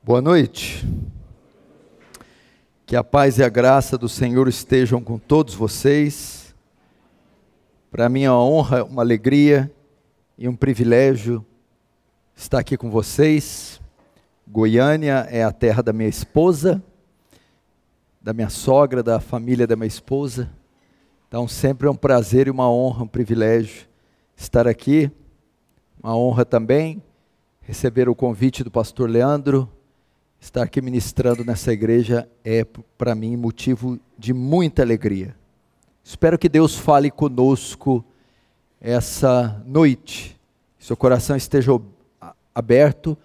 Boa noite, que a paz e a graça do Senhor estejam com todos vocês. Para mim é uma honra, uma alegria e um privilégio estar aqui com vocês. Goiânia é a terra da minha esposa, da minha sogra, da família da minha esposa. Então sempre é um prazer e uma honra, um privilégio estar aqui. Uma honra também receber o convite do pastor Leandro. Estar aqui ministrando nessa igreja é para mim motivo de muita alegria. Espero que Deus fale conosco essa noite. Seu coração esteja aberto.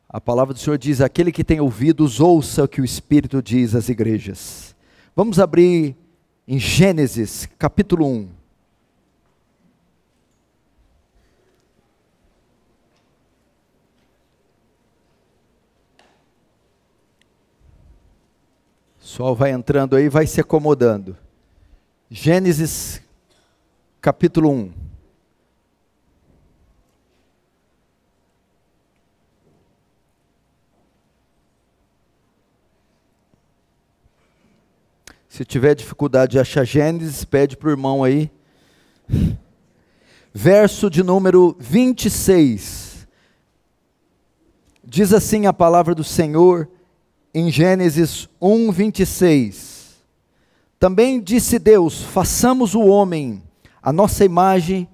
A palavra do Senhor diz: aquele que tem ouvidos, ouça o que o Espírito diz às igrejas. Vamos abrir em Gênesis capítulo 1. O pessoal vai entrando aí, vai se acomodando. Gênesis capítulo 1. Se tiver dificuldade de achar Gênesis, pede para o irmão aí. Verso de número 26. Diz assim a palavra do Senhor em Gênesis 1, 26. Também disse Deus: façamos o homem a nossa imagem,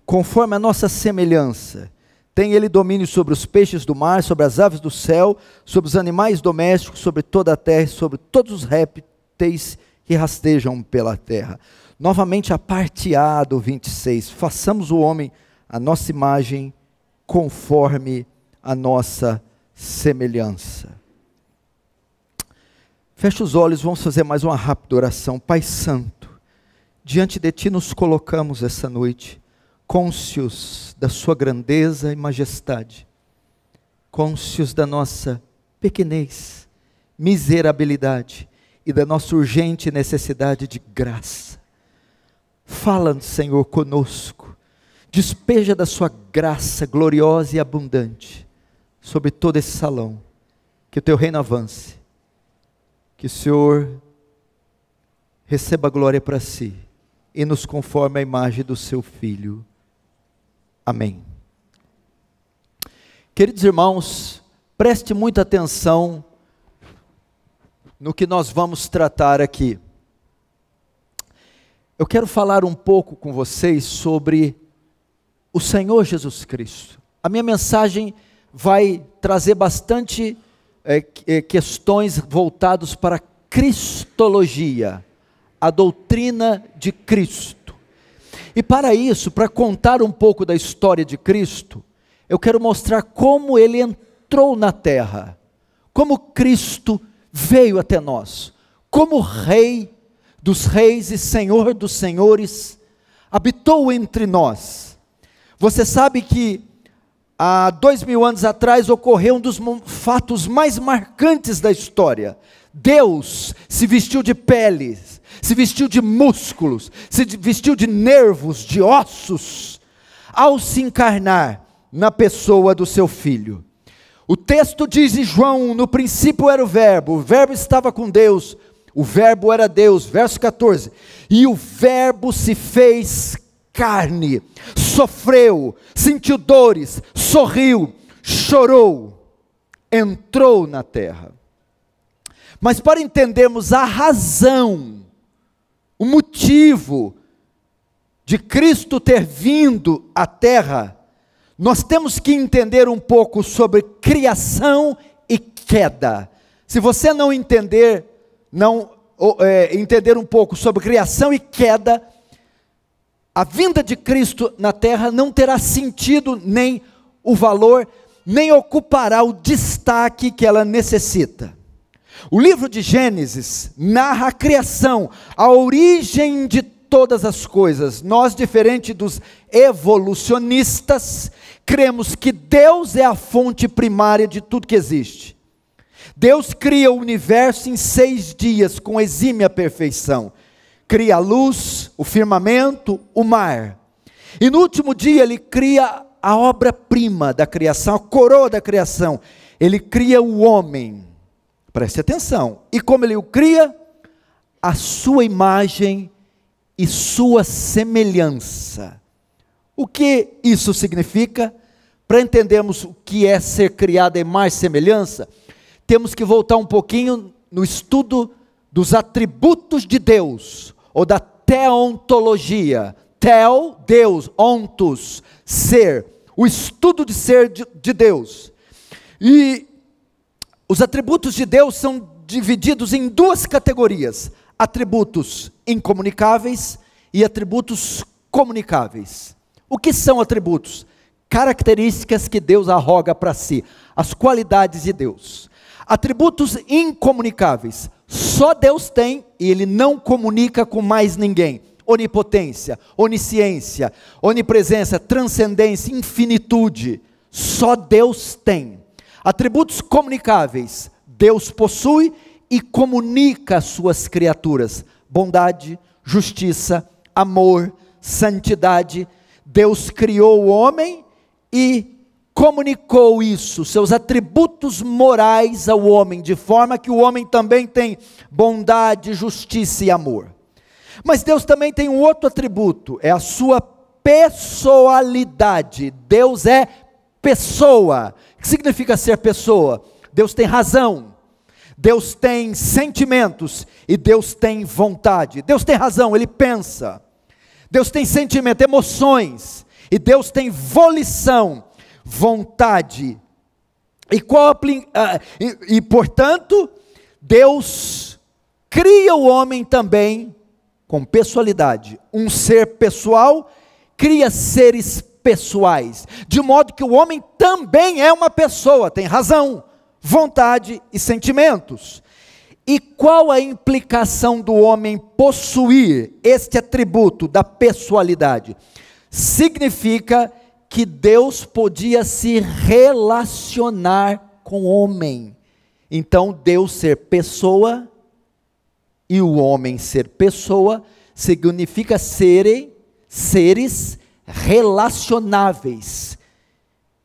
conforme a nossa semelhança. Tem ele domínio sobre os peixes do mar, sobre as aves do céu, sobre os animais domésticos, sobre toda a terra, sobre todos os répteis que rastejam pela terra. Novamente a parte A do 26. Façamos o homem a nossa imagem, conforme a nossa semelhança. Feche os olhos, vamos fazer mais uma rápida oração. Pai Santo, diante de Ti nos colocamos essa noite, cônscios da Sua grandeza e majestade, cônscios da nossa pequenez, miserabilidade e da nossa urgente necessidade de graça. Fala, Senhor, conosco, despeja da Sua graça gloriosa e abundante sobre todo esse salão, que o Teu reino avance. Que o Senhor receba a glória para si e nos conforme a imagem do seu Filho. Amém. Queridos irmãos, preste muita atenção no que nós vamos tratar aqui. Eu quero falar um pouco com vocês sobre o Senhor Jesus Cristo. A minha mensagem vai trazer bastante questões voltadas para a cristologia, a doutrina de Cristo. E para isso, para contar um pouco da história de Cristo, eu quero mostrar como Ele entrou na terra, como Cristo veio até nós, como Rei dos reis e Senhor dos senhores, habitou entre nós. Você sabe que há 2000 anos atrás ocorreu um dos fatos mais marcantes da história. Deus se vestiu de peles, se vestiu de músculos, se vestiu de nervos, de ossos, ao se encarnar na pessoa do seu Filho. O texto diz em João: no princípio era o Verbo estava com Deus, o Verbo era Deus. Verso 14, e o Verbo se fez carne, sofreu, sentiu dores, sorriu, chorou, entrou na terra. Mas para entendermos a razão, o motivo de Cristo ter vindo à terra, nós temos que entender um pouco sobre criação e queda. Se você não entender, entender um pouco sobre criação e queda, a vinda de Cristo na terra não terá sentido, nem o valor, nem ocupará o destaque que ela necessita. O livro de Gênesis narra a criação, a origem de todas as coisas. Nós, diferente dos evolucionistas, cremos que Deus é a fonte primária de tudo que existe. Deus cria o universo em 6 dias, com exímia perfeição. Cria a luz, o firmamento, o mar. E no último dia Ele cria a obra-prima da criação, a coroa da criação. Ele cria o homem, preste atenção, e como ele o cria, a sua imagem e sua semelhança. O que isso significa? Para entendermos o que é ser criado em imagem e semelhança, temos que voltar um pouquinho no estudo dos atributos de Deus, ou da teontologia. Theo, Deus, ontos, ser, o estudo de ser de Deus. E os atributos de Deus são divididos em duas categorias: atributos incomunicáveis e atributos comunicáveis. O que são atributos? Características que Deus arroga para si, as qualidades de Deus. Atributos incomunicáveis, só Deus tem e Ele não comunica com mais ninguém. Onipotência, onisciência, onipresença, transcendência, infinitude, só Deus tem. Atributos comunicáveis, Deus possui e comunica às suas criaturas: bondade, justiça, amor, santidade. Deus criou o homem e comunicou isso, seus atributos morais ao homem, de forma que o homem também tem bondade, justiça e amor. Mas Deus também tem um outro atributo, é a sua pessoalidade. Deus é pessoa. O que significa ser pessoa? Deus tem razão, Deus tem sentimentos e Deus tem vontade. Deus tem razão, Ele pensa. Deus tem sentimento, emoções, e Deus tem volição, vontade. E portanto, Deus cria o homem também com pessoalidade. Um ser pessoal cria seres pessoais, de modo que o homem também é uma pessoa, tem razão, vontade e sentimentos. E qual a implicação do homem possuir este atributo da pessoalidade? Significa que Deus podia se relacionar com o homem. Então, Deus ser pessoa e o homem ser pessoa significa seres relacionáveis,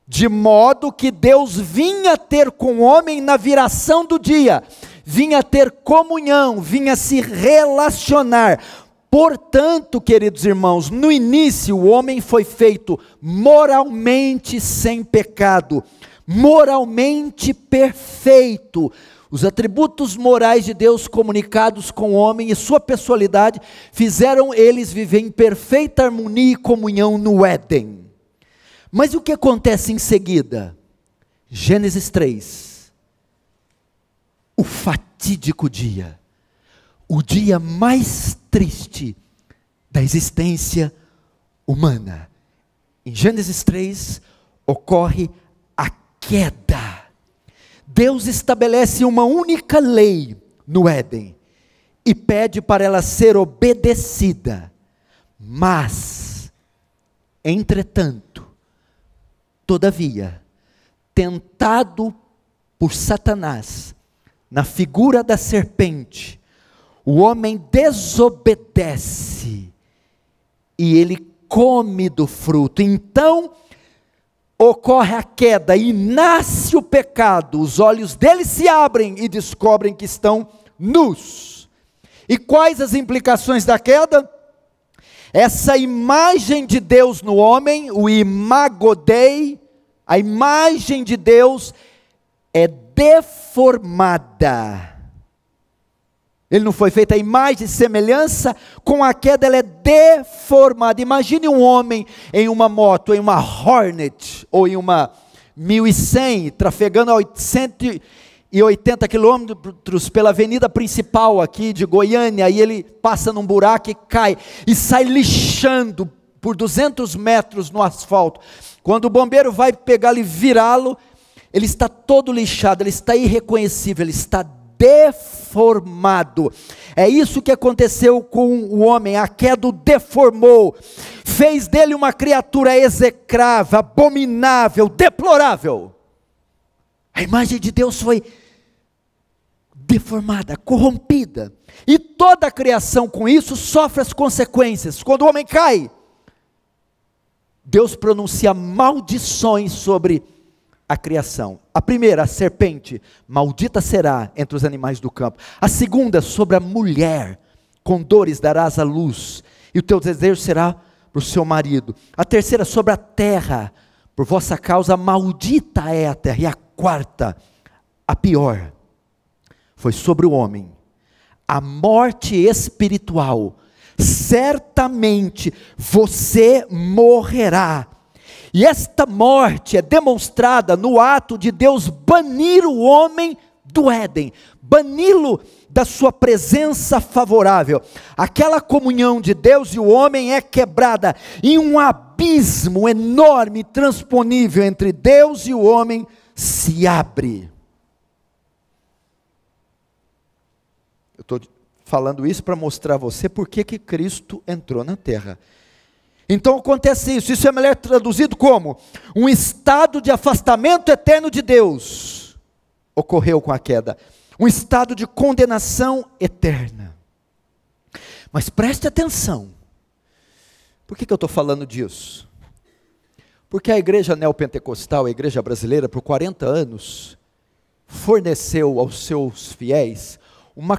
de modo que Deus vinha ter com o homem na viração do dia, vinha ter comunhão, vinha se relacionar. Portanto, queridos irmãos, no início o homem foi feito moralmente sem pecado, moralmente perfeito. Os atributos morais de Deus comunicados com o homem e sua pessoalidade fizeram eles viver em perfeita harmonia e comunhão no Éden. Mas o que acontece em seguida? Gênesis 3. O fatídico dia, o dia mais triste da existência humana. Em Gênesis 3 ocorre a queda. Deus estabelece uma única lei no Éden e pede para ela ser obedecida. Mas, entretanto, todavia, tentado por Satanás, na figura da serpente, o homem desobedece e ele come do fruto. Então ocorre a queda e nasce o pecado. Os olhos dele se abrem e descobrem que estão nus. E quais as implicações da queda? Essa imagem de Deus no homem, o imago Dei, a imagem de Deus é deformada. Ele não foi feito a imagem e semelhança, com a queda ela é deformada. Imagine um homem em uma moto, em uma Hornet, ou em uma 1100, trafegando a 180 quilômetros pela avenida principal aqui de Goiânia, e ele passa num buraco e cai, e sai lixando por 200 metros no asfalto. Quando o bombeiro vai pegá-lo e virá-lo, ele está todo lixado, ele está irreconhecível, ele está deformado. É isso que aconteceu com o homem. A queda o deformou, fez dele uma criatura execrável, abominável, deplorável. A imagem de Deus foi deformada, corrompida, e toda a criação com isso sofre as consequências. Quando o homem cai, Deus pronuncia maldições sobre a criação. A primeira, a serpente, maldita será entre os animais do campo. A segunda, sobre a mulher, com dores darás à luz, e o teu desejo será para o seu marido. A terceira, sobre a terra, por vossa causa maldita é a terra. E a quarta, a pior, foi sobre o homem, a morte espiritual. Certamente você morrerá. E esta morte é demonstrada no ato de Deus banir o homem do Éden, bani-lo da sua presença favorável. Aquela comunhão de Deus e o homem é quebrada, e um abismo enorme, intransponível entre Deus e o homem se abre. Eu estou falando isso para mostrar a você por que Cristo entrou na terra. Então acontece isso é melhor traduzido como um estado de afastamento eterno de Deus, ocorreu com a queda, um estado de condenação eterna. Mas preste atenção, por que eu estou falando disso? Porque a igreja neopentecostal, a igreja brasileira, por 40 anos, forneceu aos seus fiéis uma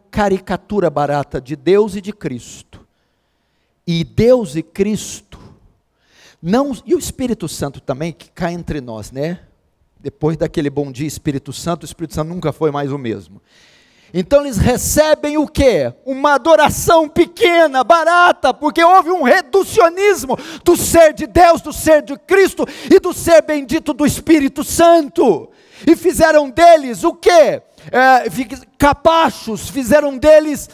caricatura barata de Deus e de Cristo. E Deus e Cristo, não, e o Espírito Santo também, que cai entre nós, né? Depois daquele bom dia Espírito Santo, o Espírito Santo nunca foi mais o mesmo. Então eles recebem o quê? Uma adoração pequena, barata, porque houve um reducionismo do ser de Deus, do ser de Cristo e do ser bendito do Espírito Santo. E fizeram deles o quê? Capachos, fizeram deles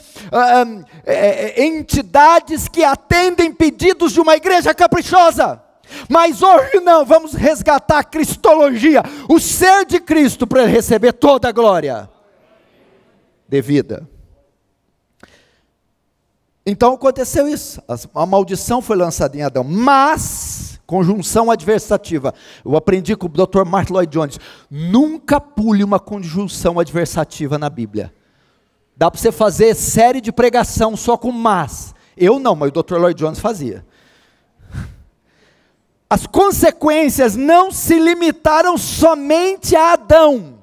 entidades que atendem pedidos de uma igreja caprichosa. Mas hoje não, vamos resgatar a cristologia, o ser de Cristo, para ele receber toda a glória devida. Então aconteceu isso, a maldição foi lançada em Adão, mas, conjunção adversativa, eu aprendi com o Dr. Martin Lloyd Jones, nunca pule uma conjunção adversativa na Bíblia. Dá para você fazer série de pregação só com mas, eu não, mas o Dr. Lloyd Jones fazia. As consequências não se limitaram somente a Adão,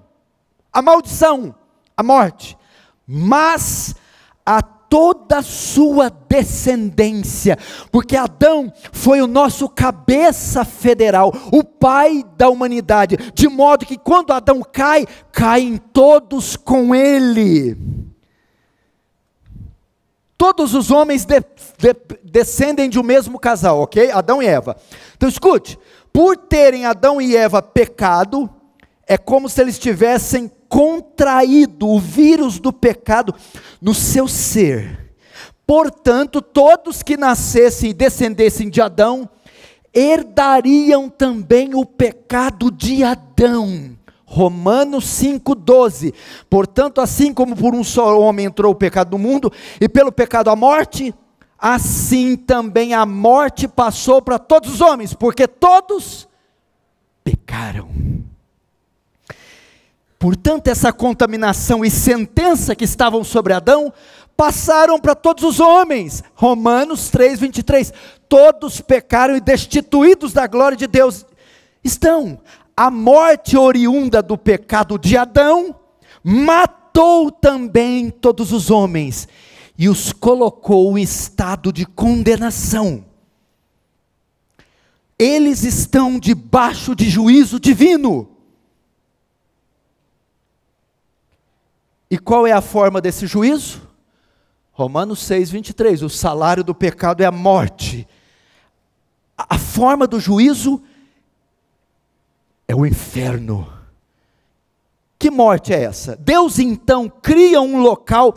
a maldição, a morte, mas a toda a sua descendência, porque Adão foi o nosso cabeça federal, o pai da humanidade, de modo que quando Adão cai, caem todos com ele. Todos os homens descendem de um mesmo casal, ok? Adão e Eva. Então escute, por terem Adão e Eva pecado, é como se eles tivessem contraído o vírus do pecado no seu ser. Portanto, todos que nascessem e descendessem de Adão, herdariam também o pecado de Adão. Romanos 5,12, portanto, assim como por um só homem entrou o pecado no mundo, e pelo pecado a morte, assim também a morte passou para todos os homens, porque todos pecaram. Portanto, essa contaminação e sentença que estavam sobre Adão, passaram para todos os homens. Romanos 3,23, todos pecaram e destituídos da glória de Deus estão. A morte oriunda do pecado de Adão, matou também todos os homens, e os colocou em estado de condenação. Eles estão debaixo de juízo divino. E qual é a forma desse juízo? Romanos 6,23, o salário do pecado é a morte. A forma do juízo é o inferno. Que morte é essa? Deus então cria um local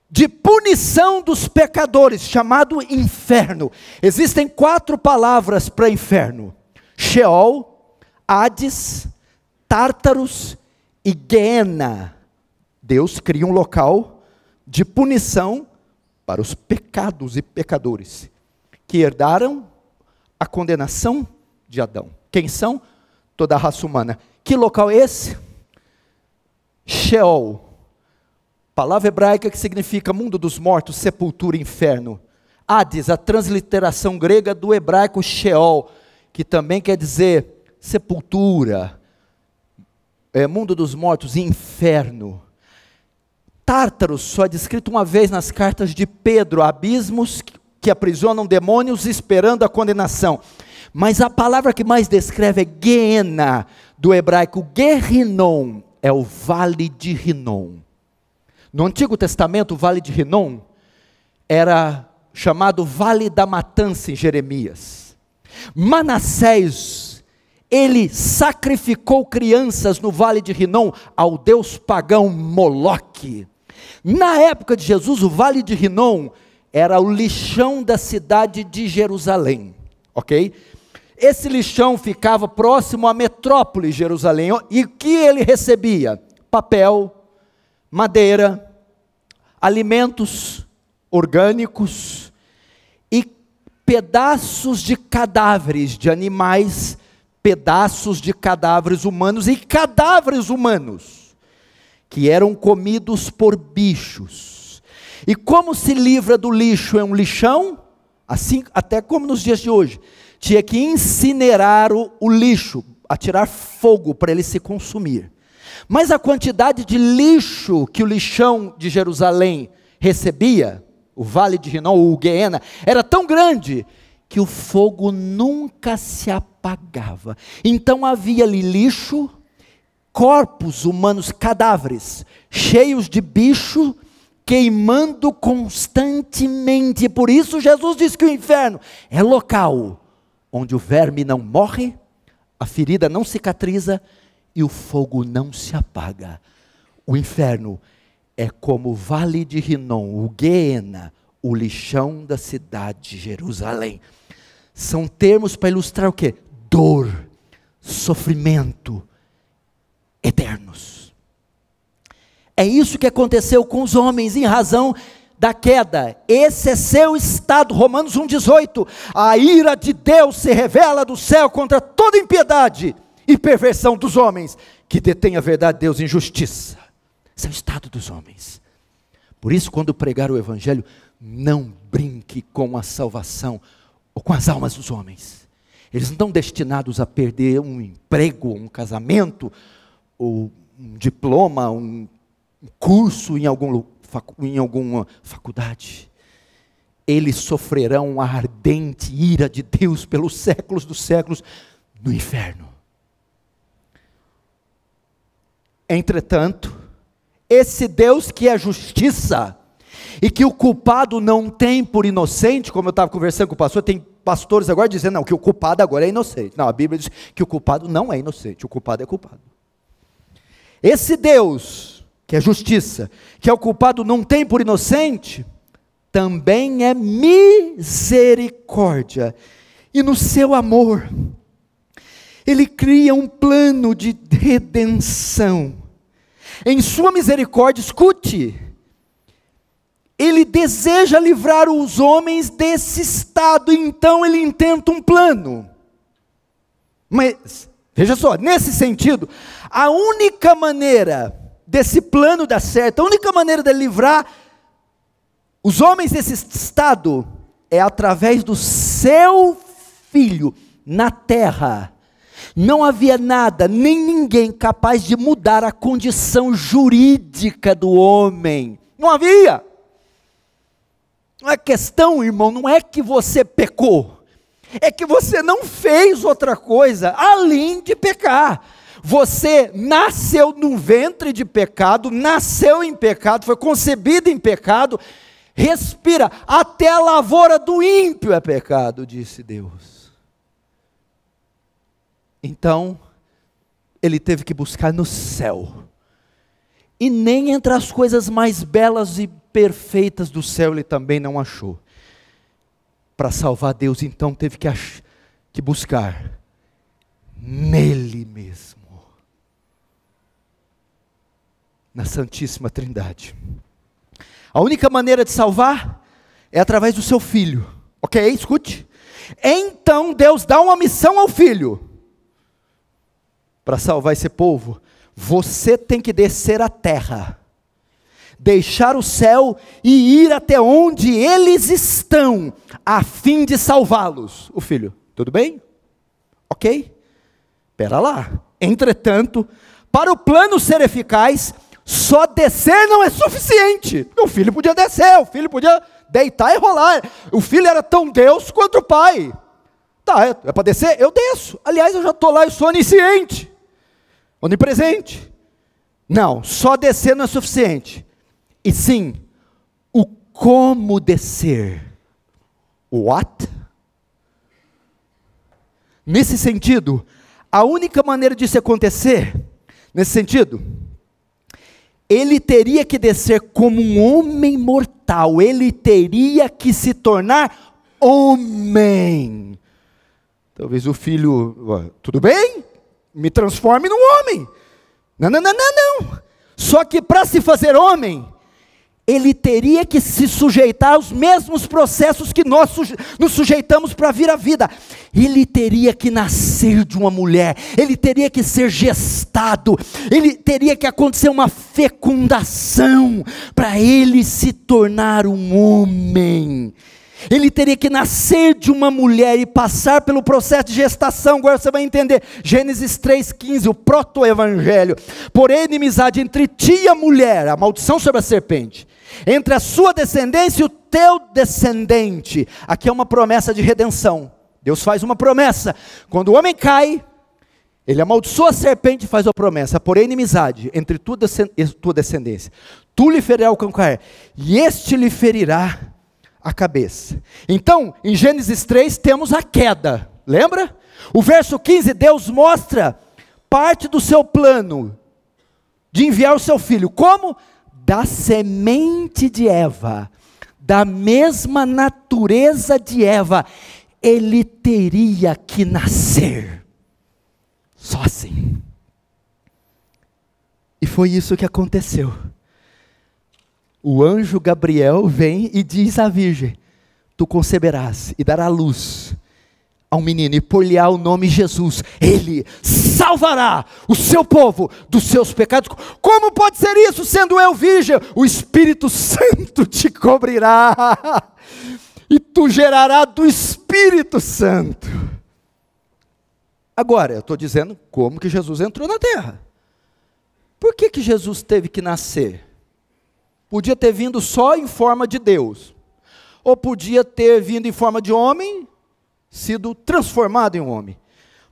de punição dos pecadores, chamado inferno. Existem 4 palavras para inferno: Sheol, Hades, Tártaros e Guiena. Deus cria um local de punição para os pecados e pecadores, que herdaram a condenação de Adão. Quem são? Toda a raça humana. Que local é esse? Sheol, palavra hebraica que significa mundo dos mortos, sepultura, inferno. Hades, a transliteração grega do hebraico Sheol, que também quer dizer sepultura, mundo dos mortos, inferno. Tártaros só é descrito uma vez nas cartas de Pedro, abismos que aprisionam demônios esperando a condenação. Mas a palavra que mais descreve é Guiena, do hebraico Guerrinom, é o vale de Rinom. No Antigo Testamento, o vale de Rinom era chamado Vale da Matança em Jeremias. Manassés, ele sacrificou crianças no Vale de Rinom ao deus pagão Moloque. Na época de Jesus, o Vale de Rinom era o lixão da cidade de Jerusalém, ok? Esse lixão ficava próximo à metrópole Jerusalém, e o que ele recebia? Papel, madeira, alimentos orgânicos e pedaços de cadáveres de animais, pedaços de cadáveres humanos e cadáveres humanos, que eram comidos por bichos. E como se livra do lixo em um lixão? Assim, até como nos dias de hoje, tinha que incinerar o lixo, atirar fogo para ele se consumir. Mas a quantidade de lixo que o lixão de Jerusalém recebia, o Vale de Rinom, ou Guiena, era tão grande que o fogo nunca se apagava. Então havia ali lixo, corpos humanos, cadáveres, cheios de bicho, queimando constantemente. Por isso Jesus diz que o inferno é local onde o verme não morre, a ferida não cicatriza e o fogo não se apaga. O inferno é como o Vale de Rinom, o Guiena, o lixão da cidade de Jerusalém. São termos para ilustrar o quê? Dor, sofrimento, eternos. É isso que aconteceu com os homens em razão da queda. Esse é seu estado. Romanos 1,18. A ira de Deus se revela do céu contra toda impiedade e perversão dos homens que detêm a verdade de Deus em justiça. Esse é o estado dos homens. Por isso, quando pregar o evangelho, não brinque com a salvação ou com as almas dos homens. Eles não estão destinados a perder um emprego, um casamento, ou um diploma, um curso em alguma faculdade. Eles sofrerão a ardente ira de Deus pelos séculos dos séculos no inferno. Entretanto, esse Deus que é justiça, e que o culpado não tem por inocente, como eu estava conversando com o pastor, tem pastores agora dizendo, não, que o culpado agora é inocente. Não, a Bíblia diz que o culpado não é inocente, o culpado é culpado. Esse Deus, que é justiça, que é o culpado não tem por inocente, também é misericórdia, e no seu amor, Ele cria um plano de redenção. Em sua misericórdia, escute, Ele deseja livrar os homens desse estado, então Ele intenta um plano. Mas, veja só, nesse sentido, a única maneira desse plano dar certo, a única maneira de livrar os homens desse estado, é através do seu Filho na terra. Não havia nada, nem ninguém capaz de mudar a condição jurídica do homem. Não havia. Não é questão, irmão, não é que você pecou. É que você não fez outra coisa além de pecar. Você nasceu num ventre de pecado, nasceu em pecado, foi concebido em pecado, respira, até a lavoura do ímpio é pecado, disse Deus. Então, Ele teve que buscar no céu, e nem entre as coisas mais belas e perfeitas do céu Ele também não achou. Para salvar Deus, então teve que buscar nele mesmo, na Santíssima Trindade. A única maneira de salvar é através do seu Filho, ok? Escute. Então Deus dá uma missão ao Filho. Para salvar esse povo, você tem que descer à terra, deixar o céu e ir até onde eles estão, a fim de salvá-los. O Filho, tudo bem? Ok? espera lá. Entretanto, para o plano ser eficaz, só descer não é suficiente. O filho podia descer, o filho podia deitar e rolar. O filho era tão Deus quanto o pai. Tá, é para descer? Eu desço. Aliás, eu já estou lá, eu sou onisciente, onipresente. Não, só descer não é suficiente. E sim, o como descer. What? Nesse sentido, a única maneira disso acontecer, nesse sentido, ele teria que descer como um homem mortal, ele teria que se tornar homem. Talvez o filho, tudo bem? Me transforme num homem. Não. Só que para se fazer homem, ele teria que se sujeitar aos mesmos processos que nós nos sujeitamos para vir à vida. Ele teria que nascer de uma mulher, ele teria que ser gestado, ele teria que acontecer uma fecundação para ele se tornar um homem. Ele teria que nascer de uma mulher e passar pelo processo de gestação. Agora você vai entender, Gênesis 3,15, o proto-evangelho. Porém, inimizade entre ti e a mulher, a maldição sobre a serpente, entre a sua descendência e o teu descendente. Aqui é uma promessa de redenção. Deus faz uma promessa, quando o homem cai, ele amaldiçoa a serpente e faz a promessa, porém inimizade entre tu e tua descendência, tu lhe ferirás o calcanhar, e este lhe ferirá a cabeça. Então, em Gênesis 3 temos a queda, lembra? O verso 15, Deus mostra parte do seu plano, de enviar o seu filho, como? Da semente de Eva, da mesma natureza de Eva, ele teria que nascer, só assim. E foi isso que aconteceu. O anjo Gabriel vem e diz à virgem: tu conceberás e dará luz ao menino, e por-lhe-á o nome Jesus. Ele salvará o seu povo dos seus pecados. Como pode ser isso, sendo eu virgem? O Espírito Santo te cobrirá, e tu gerarás do Espírito Santo. Agora, eu estou dizendo como que Jesus entrou na terra. Por que Jesus teve que nascer? Podia ter vindo só em forma de Deus, ou podia ter vindo em forma de homem, sido transformado em um homem.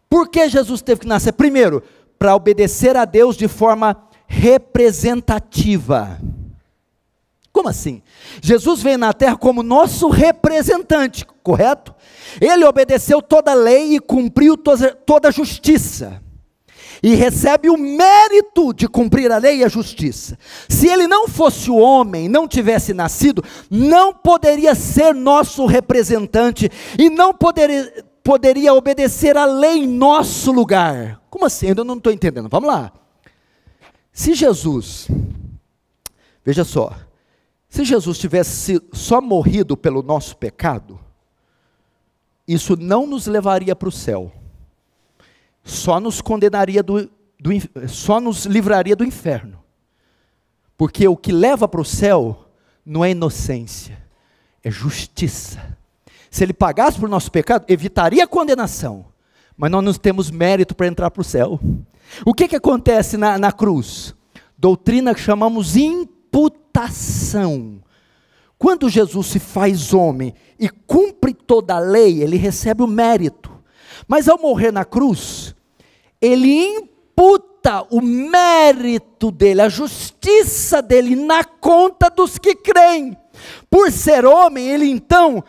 Por que Jesus teve que nascer? Primeiro, para obedecer a Deus de forma representativa. Como assim? Jesus veio na terra como nosso representante, correto? Ele obedeceu toda a lei e cumpriu toda a justiça. E recebe o mérito de cumprir a lei e a justiça. Se ele não fosse o homem, não tivesse nascido, não poderia ser nosso representante, e não poderia obedecer a lei em nosso lugar. Como assim? Eu não estou entendendo, vamos lá. Se Jesus, veja só, se Jesus tivesse só morrido pelo nosso pecado, isso não nos levaria para o céu. Só nos condenaria só nos livraria do inferno. Porque o que leva para o céu não é inocência, é justiça. Se ele pagasse por nosso pecado, evitaria a condenação, mas nós não temos mérito para entrar para o céu. O que acontece na cruz? Doutrina que chamamos imputação. Quando Jesus se faz homem e cumpre toda a lei, ele recebe o mérito. Mas ao morrer na cruz, ele imputa o mérito dele, a justiça dele na conta dos que creem. Por ser homem, ele então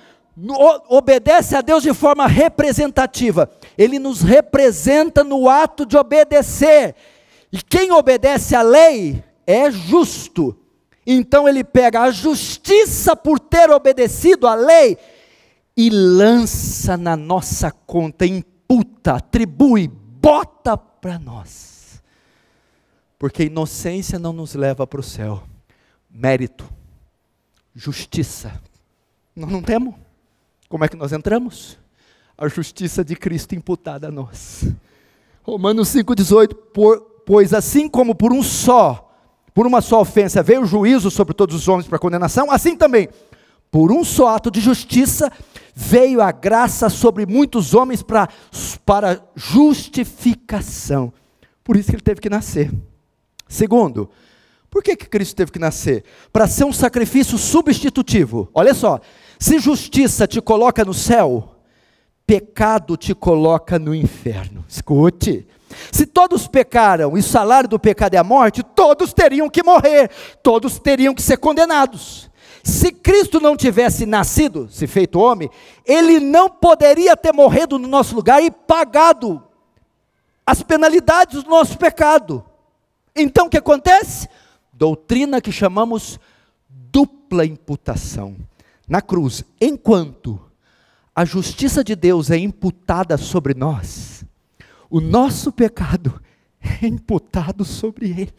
obedece a Deus de forma representativa. Ele nos representa no ato de obedecer. E quem obedece à lei é justo. Então ele pega a justiça por ter obedecido à lei e lança na nossa conta, imputa, atribui, bota para nós. Porque inocência não nos leva para o céu. Mérito, justiça, nós não temos. Como é que nós entramos? A justiça de Cristo imputada a nós. Romanos 5,18, pois assim como por uma só ofensa veio o juízo sobre todos os homens para condenação, assim também, por um só ato de justiça, veio a graça sobre muitos homens para para justificação. Por isso que ele teve que nascer. Segundo, por que Cristo teve que nascer? Para ser um sacrifício substitutivo. Olha só, se justiça te coloca no céu, pecado te coloca no inferno. Escute, se todos pecaram e o salário do pecado é a morte, todos teriam que morrer, todos teriam que ser condenados. Se Cristo não tivesse nascido, se feito homem, ele não poderia ter morrido no nosso lugar e pagado as penalidades do nosso pecado. Então o que acontece? Doutrina que chamamos dupla imputação. Na cruz, enquanto a justiça de Deus é imputada sobre nós, o nosso pecado é imputado sobre ele.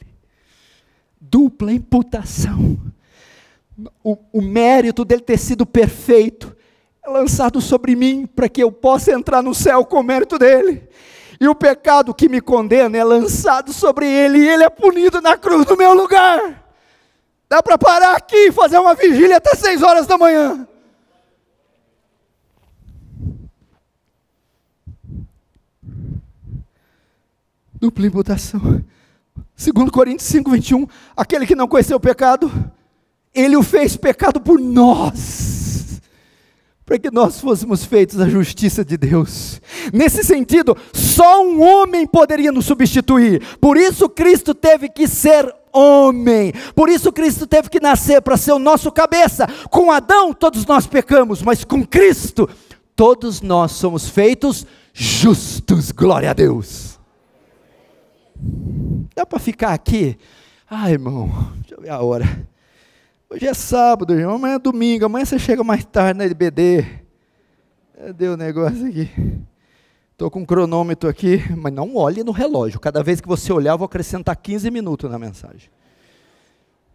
Dupla imputação. O mérito dele ter sido perfeito é lançado sobre mim, para que eu possa entrar no céu com o mérito dele. E o pecado que me condena é lançado sobre ele, e ele é punido na cruz no meu lugar. Dá para parar aqui e fazer uma vigília até 6 horas da manhã. Dupla imputação. 2 Coríntios 5, 21, aquele que não conheceu o pecado, ele o fez pecado por nós, para que nós fôssemos feitos a justiça de Deus. Nesse sentido, só um homem poderia nos substituir. Por isso Cristo teve que ser homem. Por isso Cristo teve que nascer, para ser o nosso cabeça. Com Adão todos nós pecamos, mas com Cristo todos nós somos feitos justos. Glória a Deus. Dá para ficar aqui? Irmão, deixa eu ver a hora. Hoje é sábado, irmão, amanhã é domingo, amanhã você chega mais tarde na IBD. Cadê o negócio aqui? Estou com um cronômetro aqui, mas não olhe no relógio. Cada vez que você olhar, eu vou acrescentar 15 minutos na mensagem.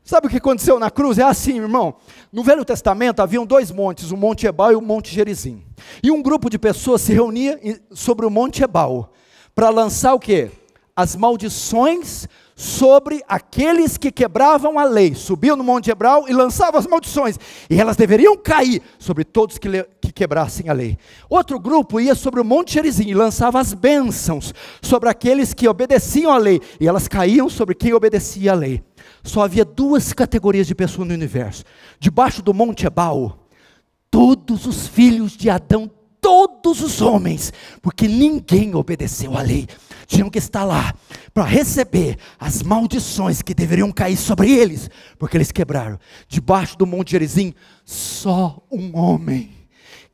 Sabe o que aconteceu na cruz? É assim, irmão. No Velho Testamento haviam 2 montes, o Monte Ebal e o Monte Gerizim. E um grupo de pessoas se reunia sobre o Monte Ebal, para lançar o quê? As maldições sobre aqueles que quebravam a lei. Subiam no Monte Ebal e lançavam as maldições, e elas deveriam cair sobre todos que quebrassem a lei. Outro grupo ia sobre o Monte Gerizim e lançava as bênçãos sobre aqueles que obedeciam à lei, e elas caíam sobre quem obedecia à lei. Só havia 2 categorias de pessoas no universo. Debaixo do Monte Ebal, todos os filhos de Adão, todos os homens, porque ninguém obedeceu à lei, tinham que estar lá para receber as maldições que deveriam cair sobre eles, porque eles quebraram. Debaixo do Monte Gerizim, só um homem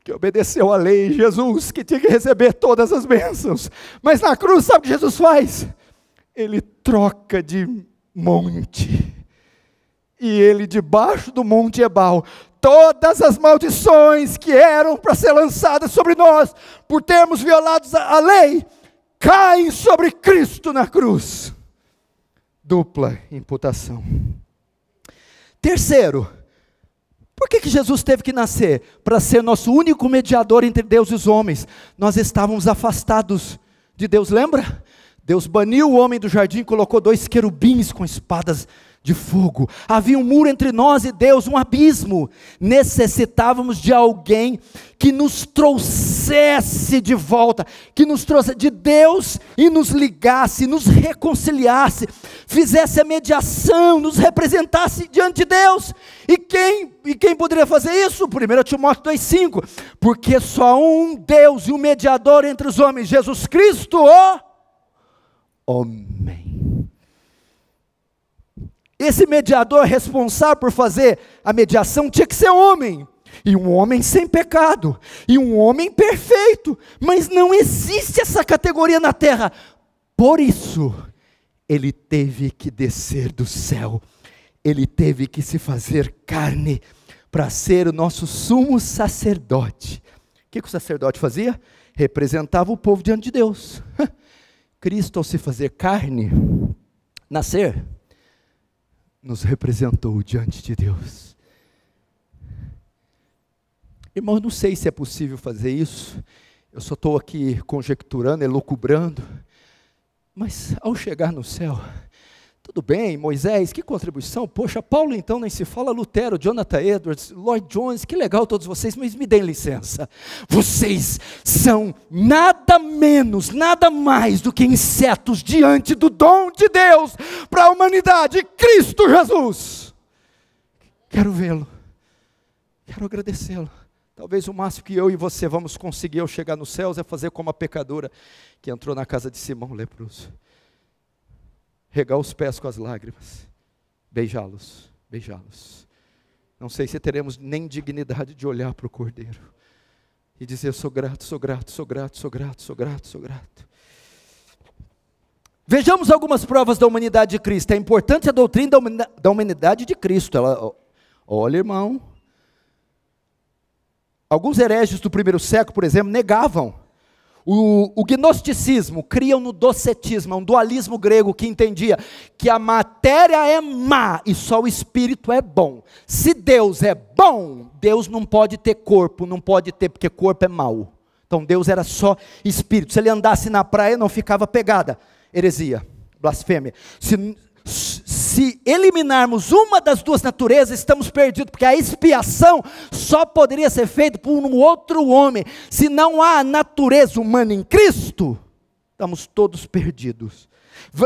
que obedeceu à lei, Jesus, que tinha que receber todas as bênçãos. Mas na cruz, sabe o que Jesus faz? Ele troca de monte, e ele, debaixo do Monte Ebal, todas as maldições que eram para ser lançadas sobre nós, por termos violado a lei, caem sobre Cristo na cruz. Dupla imputação. Terceiro, por que Jesus teve que nascer? Para ser nosso único mediador entre Deus e os homens. Nós estávamos afastados de Deus, lembra? Deus baniu o homem do jardim e colocou 2 querubins com espadas de fogo. Havia um muro entre nós e Deus, um abismo. Necessitávamos de alguém que nos trouxesse de volta, que nos trouxesse de Deus e nos ligasse, nos reconciliasse, fizesse a mediação, nos representasse diante de Deus. E quem poderia fazer isso? 1 Timóteo 2,5, porque só um Deus e um mediador entre os homens, Jesus Cristo, o homem. Esse mediador responsável por fazer a mediação tinha que ser homem, e um homem sem pecado, e um homem perfeito, mas não existe essa categoria na terra. Por isso, ele teve que descer do céu, ele teve que se fazer carne, para ser o nosso sumo sacerdote. O que o sacerdote fazia? Representava o povo diante de Deus. Cristo, ao se fazer carne, nascer, nos representou diante de Deus. Irmão, não sei se é possível fazer isso, eu só estou aqui conjecturando, elucubrando, mas ao chegar no céu, Tudo bem, Moisés, que contribuição, poxa, Paulo então nem se fala, Lutero, Jonathan Edwards, Lloyd Jones, que legal todos vocês, mas me deem licença, vocês são nada menos, nada mais do que insetos diante do dom de Deus para a humanidade, Cristo Jesus. Quero vê-lo, quero agradecê-lo. Talvez o máximo que eu e você vamos conseguir ao chegar nos céus é fazer como a pecadora que entrou na casa de Simão leproso. Regar os pés com as lágrimas, beijá-los, beijá-los. Não sei se teremos nem dignidade de olhar para o Cordeiro e dizer: eu sou grato, sou grato, sou grato, sou grato, sou grato, sou grato. Vejamos algumas provas da humanidade de Cristo. É importante a doutrina da humanidade de Cristo. Olha, irmão, alguns hereges do primeiro século, por exemplo, negavam. O gnosticismo, criam no docetismo, um dualismo grego que entendia que a matéria é má e só o espírito é bom. Se Deus é bom, Deus não pode ter corpo, não pode ter, porque corpo é mau. Então Deus era só espírito. Se ele andasse na praia, não ficava pegada. Heresia, blasfêmia. Se eliminarmos uma das duas naturezas, estamos perdidos, porque a expiação só poderia ser feita por um outro homem. Se não há natureza humana em Cristo, estamos todos perdidos.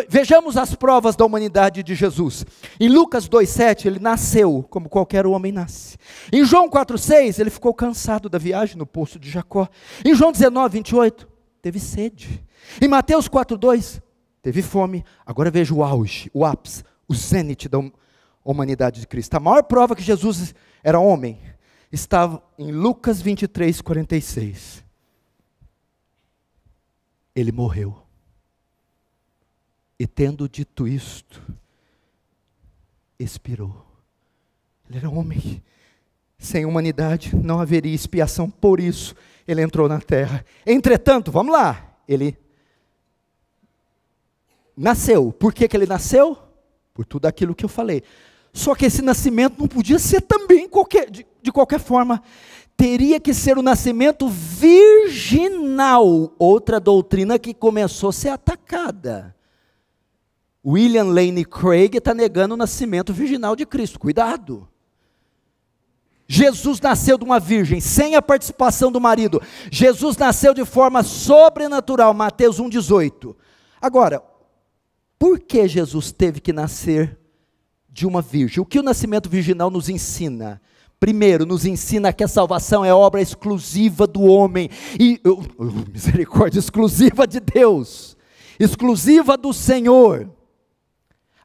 Vejamos as provas da humanidade de Jesus. Em Lucas 2,7, ele nasceu como qualquer homem nasce. Em João 4,6, ele ficou cansado da viagem no poço de Jacó. Em João 19,28, teve sede. Em Mateus 4,2, teve fome. Agora veja o auge, o ápice, o zênite da humanidade de Cristo. A maior prova que Jesus era homem estava em Lucas 23:46. Ele morreu. E tendo dito isto, expirou. Ele era homem. Sem humanidade não haveria expiação, por isso ele entrou na terra. Entretanto, vamos lá, ele nasceu. Por que ele nasceu? Por tudo aquilo que eu falei. Só que esse nascimento não podia ser também de qualquer forma. Teria que ser o nascimento virginal. Outra doutrina que começou a ser atacada. William Lane Craig está negando o nascimento virginal de Cristo. Cuidado. Jesus nasceu de uma virgem, sem a participação do marido. Jesus nasceu de forma sobrenatural. Mateus 1,18. Agora, por que Jesus teve que nascer de uma virgem? O que o nascimento virginal nos ensina? Primeiro, nos ensina que a salvação é obra exclusiva do homem, misericórdia, exclusiva de Deus, exclusiva do Senhor.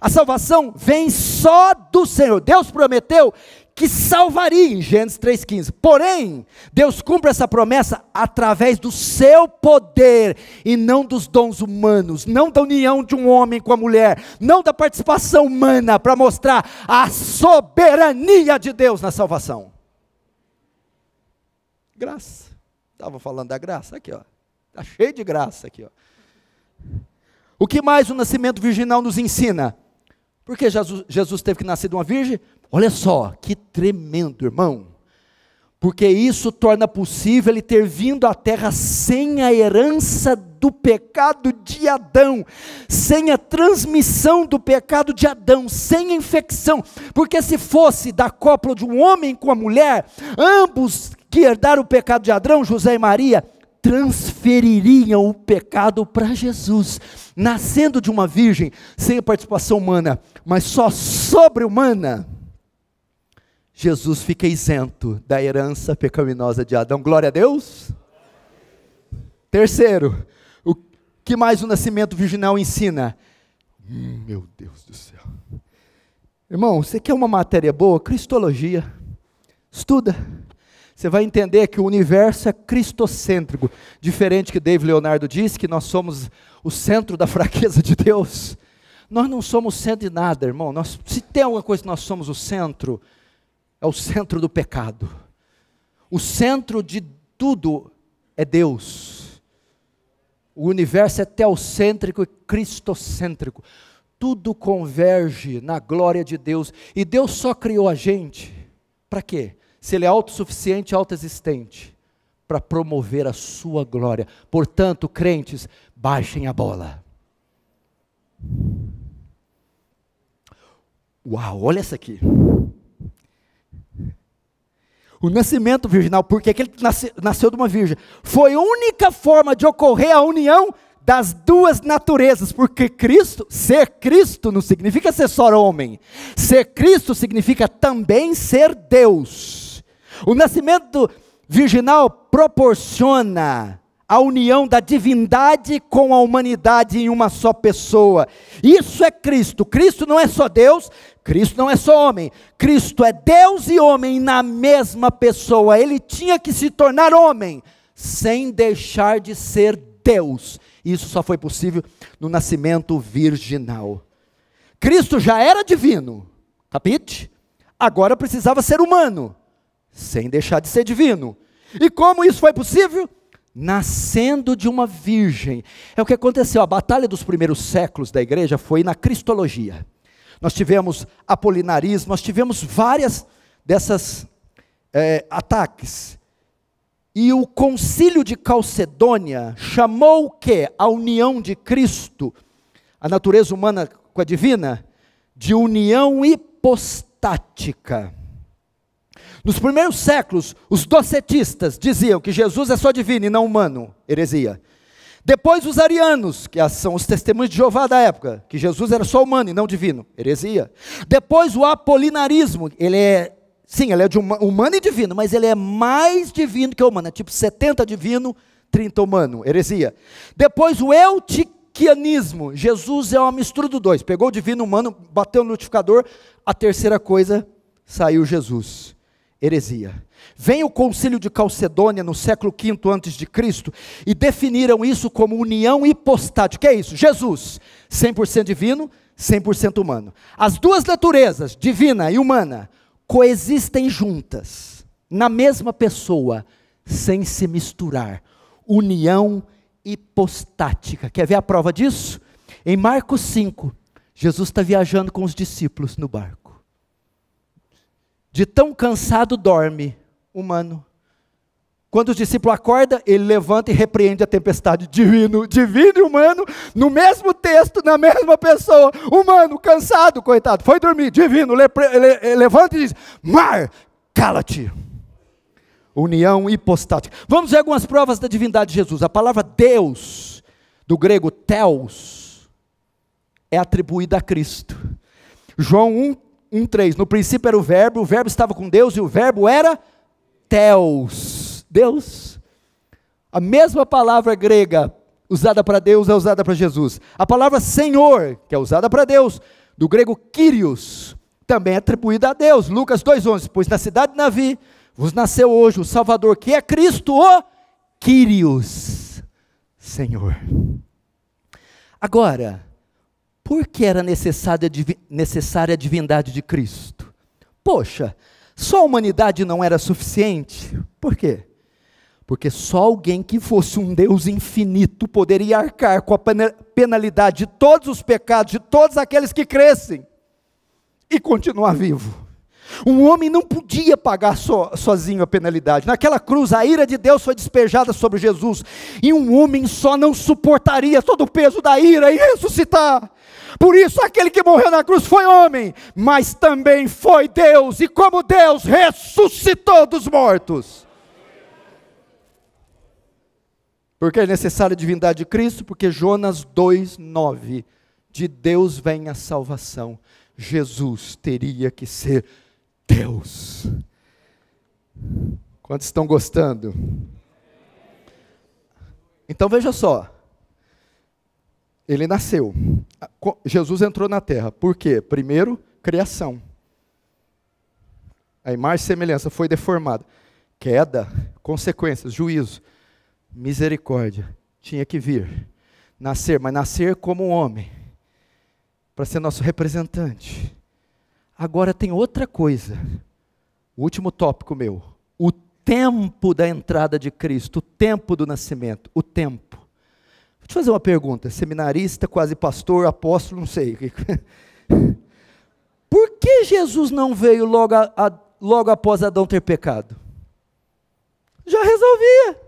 A salvação vem só do Senhor. Deus prometeu que salvaria em Gênesis 3,15. Porém, Deus cumpre essa promessa através do seu poder e não dos dons humanos, não da união de um homem com a mulher, não da participação humana, para mostrar a soberania de Deus na salvação. Graça. Estava falando da graça aqui, ó. Está cheio de graça aqui, ó. O que mais o nascimento virginal nos ensina? Por que Jesus teve que nascer de uma virgem? Olha só, que tremendo, irmão. Porque isso torna possível ele ter vindo à terra sem a herança do pecado de Adão, sem a transmissão do pecado de Adão, sem a infecção. Porque se fosse da cópula de um homem com a mulher, ambos que herdaram o pecado de Adão, José e Maria, transfeririam o pecado para Jesus, nascendo de uma virgem, sem a participação humana, mas só sobre-humana. Jesus fica isento da herança pecaminosa de Adão. Glória a Deus. Terceiro, o que mais o nascimento virginal ensina? Meu Deus do céu. Irmão, você quer uma matéria boa? Cristologia. Estuda. Você vai entender que o universo é cristocêntrico. Diferente que David Leonardo disse, que nós somos o centro da fraqueza de Deus. Nós não somos o centro de nada, irmão. Se tem alguma coisa que nós somos o centro, é o centro do pecado. O centro de tudo é Deus. O universo é teocêntrico e cristocêntrico. Tudo converge na glória de Deus. E Deus só criou a gente. Para quê? Se Ele é autossuficiente e autoexistente. Para promover a sua glória. Portanto, crentes, baixem a bola. Uau, olha essa aqui. O nascimento virginal, porque ele nasceu de uma virgem, foi a única forma de ocorrer a união das duas naturezas, porque ser Cristo não significa ser só homem, ser Cristo significa também ser Deus. O nascimento virginal proporciona a união da divindade com a humanidade em uma só pessoa. Isso é Cristo. Cristo não é só Deus, Cristo não é só homem. Cristo é Deus e homem na mesma pessoa. Ele tinha que se tornar homem, sem deixar de ser Deus. Isso só foi possível no nascimento virginal. Cristo já era divino, capite? Agora precisava ser humano, sem deixar de ser divino. E como isso foi possível? Nascendo de uma virgem. É o que aconteceu. A batalha dos primeiros séculos da igreja foi na cristologia. Nós tivemos apolinarismo, nós tivemos várias dessas ataques. E o concílio de Calcedônia chamou o quê? A união de Cristo, a natureza humana com a divina, de união hipostática. Nos primeiros séculos, os docetistas diziam que Jesus é só divino e não humano, heresia. Depois os arianos, que são os testemunhos de Jeová da época, que Jesus era só humano e não divino, heresia. Depois o apolinarismo, ele é de humano e divino, mas ele é mais divino que humano, é tipo 70 divino, 30 humano, heresia. Depois o eutiquianismo, Jesus é uma mistura dos dois, pegou o divino humano, bateu no liquidificador, a terceira coisa, saiu Jesus. Heresia. Vem o concílio de Calcedônia no século V a.C. e definiram isso como união hipostática. O que é isso? Jesus, 100% divino, 100% humano. As duas naturezas, divina e humana, coexistem juntas, na mesma pessoa, sem se misturar. União hipostática. Quer ver a prova disso? Em Marcos 5, Jesus está viajando com os discípulos no barco. De tão cansado dorme, humano. Quando os discípulos acordam, ele levanta e repreende a tempestade. Divino e humano, no mesmo texto, na mesma pessoa. Humano, cansado, coitado, foi dormir. Divino, levanta e diz: mar, cala-te. União hipostática. Vamos ver algumas provas da divindade de Jesus. A palavra Deus, do grego theos, é atribuída a Cristo. João 1:3, no princípio era o verbo estava com Deus e o verbo era theos, Deus. A mesma palavra grega usada para Deus é usada para Jesus. A palavra Senhor, que é usada para Deus, do grego Kyrios, também é atribuída a Deus. Lucas 2:11, pois na cidade de Davi vos nasceu hoje o Salvador, que é Cristo, o Kyrios, Senhor. Agora, por que era necessária a divindade de Cristo? Poxa, só a humanidade não era suficiente? Por quê? Porque só alguém que fosse um Deus infinito poderia arcar com a penalidade de todos os pecados, de todos aqueles que crescem, e continuar vivo. Um homem não podia pagar sozinho a penalidade. Naquela cruz, a ira de Deus foi despejada sobre Jesus, e um homem só não suportaria todo o peso da ira e ressuscitar. Por isso aquele que morreu na cruz foi homem, mas também foi Deus, e como Deus ressuscitou dos mortos. Porque é necessária a divindade de Cristo? Porque Jonas 2:9, de Deus vem a salvação. Jesus teria que ser Deus. Quantos estão gostando? Então veja só, ele nasceu, Jesus entrou na terra, por quê? Primeiro, criação, a imagem e semelhança foi deformada, queda, consequências, juízo, misericórdia, tinha que vir, nascer, mas nascer como um homem, para ser nosso representante. Agora tem outra coisa, o último tópico meu, o tempo da entrada de Cristo, o tempo do nascimento, o tempo. Vou te fazer uma pergunta, seminarista, quase pastor, apóstolo, não sei. Por que Jesus não veio logo após Adão ter pecado? Já resolvia,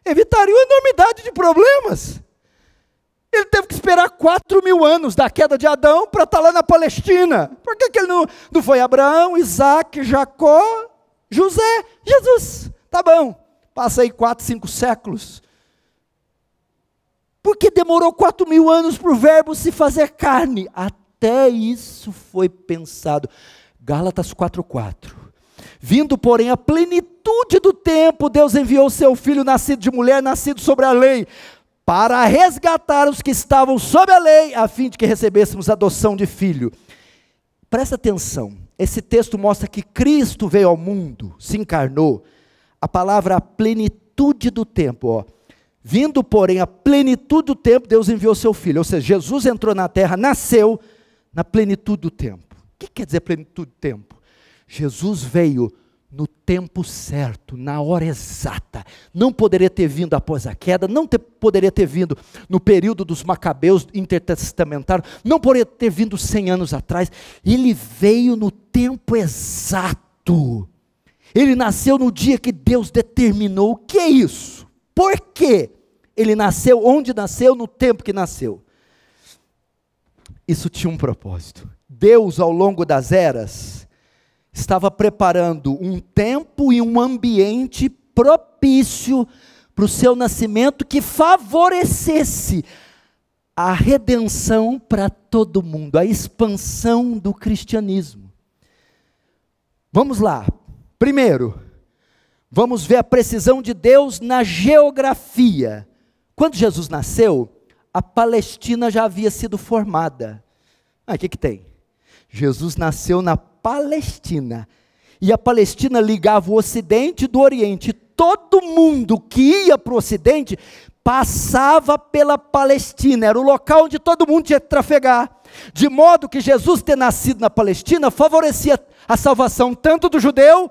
evitaria uma enormidade de problemas. Ele teve que esperar 4.000 anos da queda de Adão para estar lá na Palestina. Por que ele não foi Abraão, Isaac, Jacó, José, Jesus? Tá bom, passa aí 4, 5 séculos. Por que demorou 4.000 anos para o verbo se fazer carne? Até isso foi pensado. Gálatas 4:4. Vindo, porém, a plenitude do tempo, Deus enviou seu Filho, nascido de mulher, nascido sobre a lei, para resgatar os que estavam sob a lei, a fim de que recebêssemos adoção de filho. Presta atenção, esse texto mostra que Cristo veio ao mundo, se encarnou. A palavra plenitude do tempo, ó. Vindo, porém, a plenitude do tempo, Deus enviou seu Filho. Ou seja, Jesus entrou na terra, nasceu na plenitude do tempo. O que quer dizer plenitude do tempo? Jesus veio no tempo certo, na hora exata. Não poderia ter vindo após a queda, poderia ter vindo no período dos Macabeus intertestamentários, não poderia ter vindo 100 anos atrás. Ele veio no tempo exato. Ele nasceu no dia que Deus determinou. O que é isso? Por quê? Ele nasceu onde nasceu, no tempo que nasceu. Isso tinha um propósito. Deus, ao longo das eras, estava preparando um tempo e um ambiente propício para o seu nascimento, que favorecesse a redenção para todo mundo, a expansão do cristianismo. Vamos lá. Primeiro, vamos ver a precisão de Deus na geografia. Quando Jesus nasceu, a Palestina já havia sido formada. O que tem? Jesus nasceu na Palestina, e a Palestina ligava o Ocidente do Oriente. Todo mundo que ia para o Ocidente passava pela Palestina, era o local onde todo mundo tinha que trafegar, de modo que Jesus ter nascido na Palestina favorecia a salvação tanto do judeu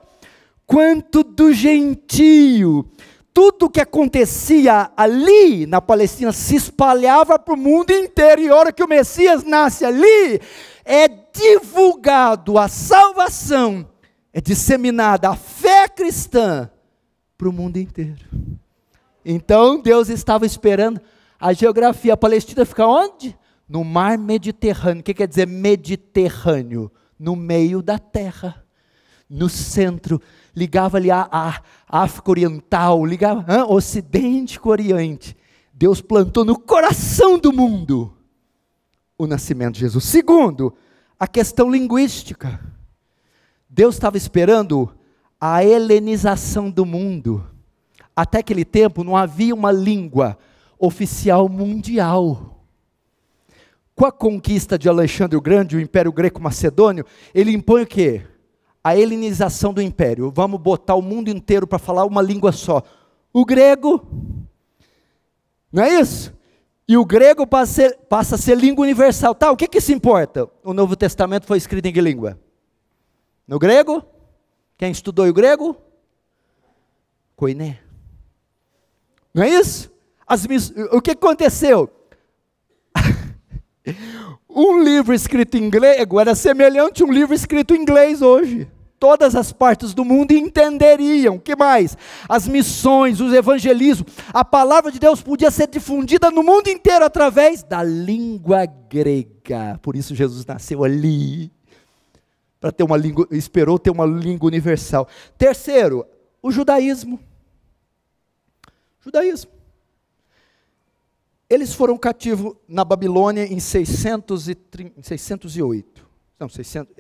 quanto do gentio. Tudo que acontecia ali na Palestina se espalhava para o mundo inteiro, e a hora que o Messias nasce ali, é divulgado a salvação, é disseminada a fé cristã para o mundo inteiro. Então Deus estava esperando a geografia. A Palestina fica onde? No mar Mediterrâneo. O que quer dizer Mediterrâneo? No meio da terra, no centro. Ligava ali a África Oriental, ligava Ocidente com Oriente. Deus plantou no coração do mundo o nascimento de Jesus. Segundo, a questão linguística. Deus estava esperando a helenização do mundo. Até aquele tempo não havia uma língua oficial mundial. Com a conquista de Alexandre o Grande, o Império Greco-Macedônio, ele impõe o quê? A helenização do império. Vamos botar o mundo inteiro para falar uma língua só. O grego, não é isso? E o grego passa a ser língua universal. Tá, o que isso importa? O Novo Testamento foi escrito em que língua? No grego? Quem estudou o grego? Koiné. Não é isso? O que aconteceu? Um livro escrito em grego era semelhante a um livro escrito em inglês hoje. Todas as partes do mundo entenderiam. O que mais? As missões, os evangelismos. A palavra de Deus podia ser difundida no mundo inteiro através da língua grega. Por isso Jesus nasceu ali, para ter uma língua, esperou ter uma língua universal. Terceiro, o judaísmo. Judaísmo. Eles foram cativos na Babilônia em 608. Não, 600,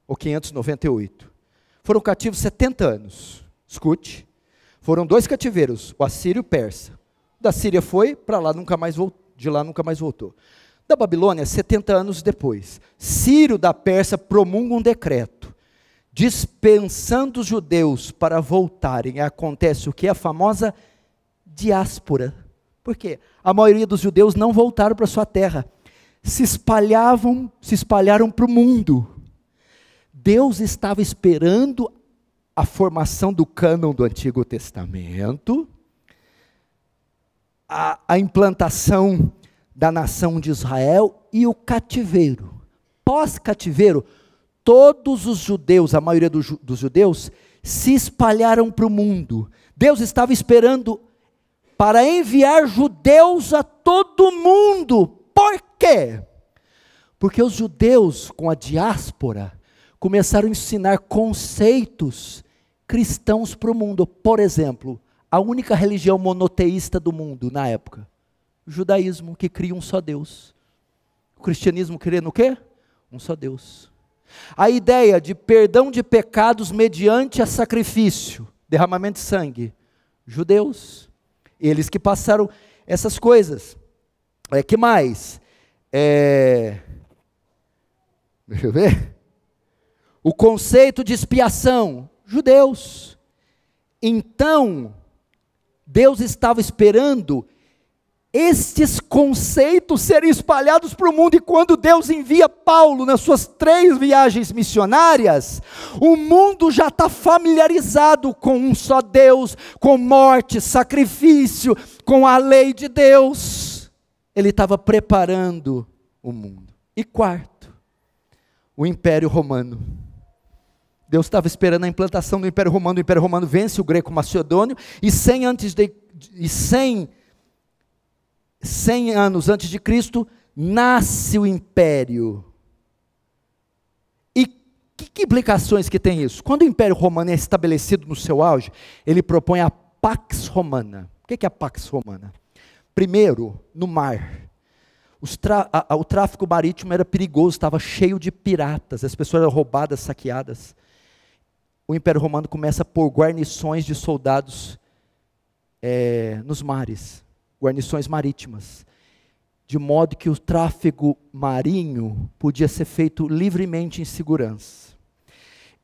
ou 598. Foram cativos 70 anos. Escute. Foram 2 cativeiros, o assírio e o persa. Da Síria foi para lá, de lá nunca mais voltou. Da Babilônia, 70 anos depois, Ciro da Pérsia promulga um decreto dispensando os judeus para voltarem. Acontece o que? A famosa diáspora. Por quê? A maioria dos judeus não voltaram para sua terra, se espalharam para o mundo. Deus estava esperando a formação do cânon do Antigo Testamento, a implantação da nação de Israel e o cativeiro. Pós-cativeiro, todos os judeus, a maioria dos judeus, se espalharam para o mundo. Deus estava esperando para enviar judeus a todo mundo. Por quê? Porque os judeus, com a diáspora, começaram a ensinar conceitos cristãos para o mundo. Por exemplo, a única religião monoteísta do mundo na época, o judaísmo, que cria um só Deus. O cristianismo crê no quê? Um só Deus. A ideia de perdão de pecados mediante a sacrifício, derramamento de sangue, judeus, eles que passaram essas coisas. Que mais? Deixa eu ver. O conceito de expiação, judeus. Então, Deus estava esperando estes conceitos serem espalhados para o mundo, e quando Deus envia Paulo nas suas 3 viagens missionárias, o mundo já está familiarizado com um só Deus, com morte, sacrifício, com a lei de Deus. Ele estava preparando o mundo. E quarto, o Império Romano. Deus estava esperando a implantação do Império Romano. O Império Romano vence o greco-macedônio, e 100 anos antes de Cristo, nasce o Império. E que implicações que tem isso? Quando o Império Romano é estabelecido no seu auge, ele propõe a Pax Romana. O que é a Pax Romana? Primeiro, no mar. O tráfico marítimo era perigoso, estava cheio de piratas, as pessoas eram roubadas, saqueadas. O Império Romano começa a pôr guarnições de soldados nos mares, guarnições marítimas, de modo que o tráfego marinho podia ser feito livremente em segurança.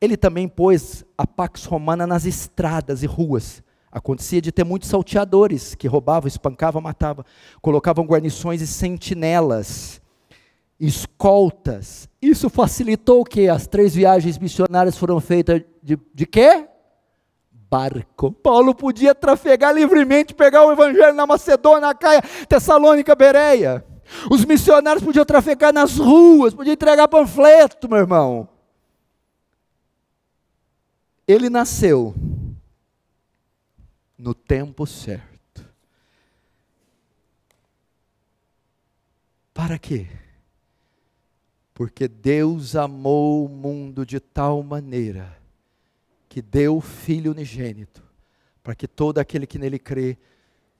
Ele também pôs a Pax Romana nas estradas e ruas. Acontecia de ter muitos salteadores que roubavam, espancavam, matavam, colocavam guarnições e sentinelas, escoltas. Isso facilitou o quê? As 3 viagens missionárias foram feitas de quê? Barco. Paulo podia trafegar livremente, pegar o evangelho na Macedônia, Acaia, Tessalônica, Bereia. Os missionários podiam trafegar nas ruas, podiam entregar panfleto, meu irmão. Ele nasceu no tempo certo. Para quê? Porque Deus amou o mundo de tal maneira que deu o Filho unigênito, para que todo aquele que nele crê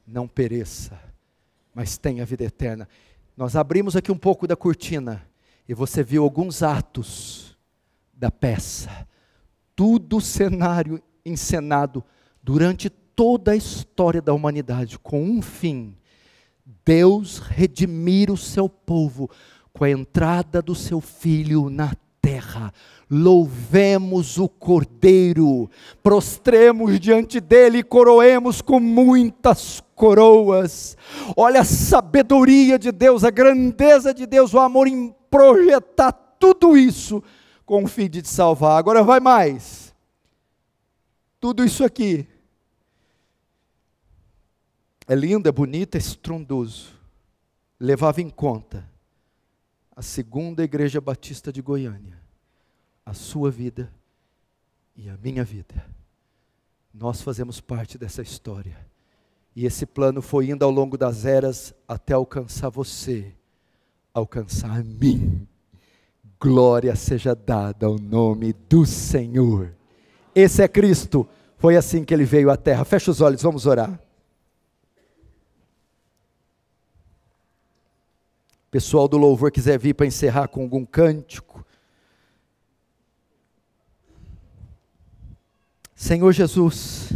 não pereça, mas tenha vida eterna. Nós abrimos aqui um pouco da cortina, e você viu alguns atos da peça, tudo o cenário encenado durante toda a história da humanidade, com um fim: Deus redimir o seu povo, com a entrada do seu Filho na terra. Louvemos o Cordeiro, prostremos diante dele e coroemos com muitas coroas. Olha a sabedoria de Deus, a grandeza de Deus, o amor em projetar tudo isso com o fim de te salvar. Agora vai mais. Tudo isso aqui é lindo, é bonito, é estrondoso. Levava em conta a Segunda Igreja Batista de Goiânia, a sua vida e a minha vida. Nós fazemos parte dessa história, e esse plano foi indo ao longo das eras até alcançar você, alcançar a mim. Glória seja dada ao nome do Senhor. Esse é Cristo, foi assim que ele veio à terra. Fecha os olhos, vamos orar. Pessoal do louvor quiser vir para encerrar com algum cântico. Senhor Jesus,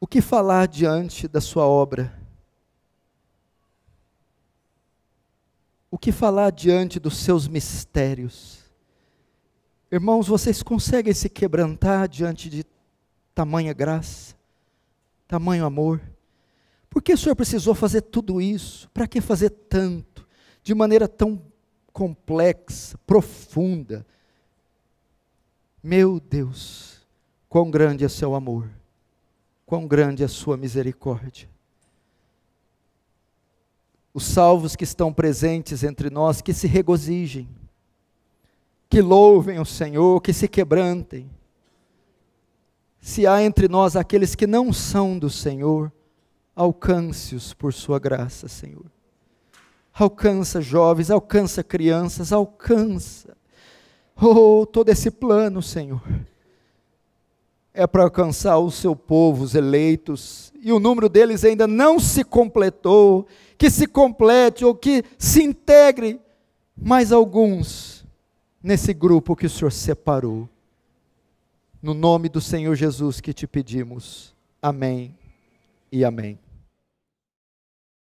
o que falar diante da sua obra? O que falar diante dos seus mistérios? Irmãos, vocês conseguem se quebrantar diante de tamanha graça, tamanho amor? Por que o Senhor precisou fazer tudo isso? Para que fazer tanto? De maneira tão complexa, profunda. Meu Deus, quão grande é seu amor, quão grande é a sua misericórdia. Os salvos que estão presentes entre nós, que se regozijem, que louvem o Senhor, que se quebrantem. Se há entre nós aqueles que não são do Senhor, alcance-os por sua graça, Senhor. Alcança jovens, alcança crianças, alcança. Oh, todo esse plano, Senhor, é para alcançar o seu povo, os eleitos, e o número deles ainda não se completou. Que se complete ou que se integre mais alguns nesse grupo que o Senhor separou. No nome do Senhor Jesus que te pedimos. Amém e amém.